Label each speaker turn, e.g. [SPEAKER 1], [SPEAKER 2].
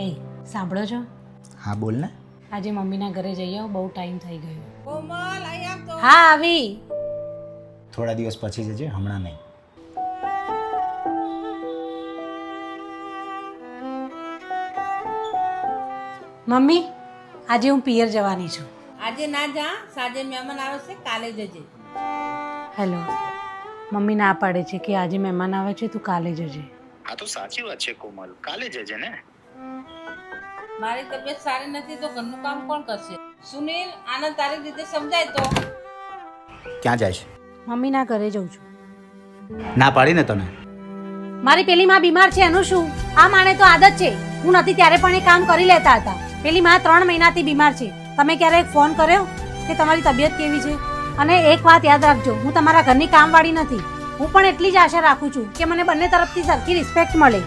[SPEAKER 1] એ સાંભળો છો?
[SPEAKER 2] હા બોલ ને.
[SPEAKER 1] આજે મમ્મીના ઘરે જઈ આવો, બહુ ટાઈમ થઈ ગયો.
[SPEAKER 3] કોમલ અહીં આવ તો.
[SPEAKER 1] હા આવી.
[SPEAKER 2] થોડા દિવસ પછી જજે, હમણાં નહીં.
[SPEAKER 1] મમ્મી આજે હું પિયર જવાની છું.
[SPEAKER 3] આજે ના જા, સાંજે મહેમાન આવે છે, કાલે જજે.
[SPEAKER 1] હેલો, મમ્મી ના પાડે છે કે આજે મહેમાન આવે છે, તું કાલે જજે.
[SPEAKER 2] હા તો સાચી વાત છે કોમલ, કાલે જજે ને.
[SPEAKER 3] મારી તબિયત સારી નથી તો ઘરનું કામ કોણ કરશે? સુનિલ, આને તારી રીતે સમજાય તો.
[SPEAKER 2] ક્યાં જાય છે?
[SPEAKER 1] મમ્મીના ઘરે જઉં છું.
[SPEAKER 2] ના પાડી ને તને.
[SPEAKER 1] મારી પેલી માં બીમાર છે એનું શું? આ માને તો આદત છે, હું નથી ત્યારે પણ એ કામ કરી લેતા હતા. પેલી માં 3 મહિનાથી બીમાર છે. તમે ક્યારેક ફોન કર્યો કે તમારી તબિયત કેવી છે? અને એક વાત યાદ રાખજો, હું તમારા ઘરની કામવાળી નથી. હું પણ એટલી જ આશા રાખું છું કે મને બંને તરફથી સરખી રિસ્પેક્ટ મળે.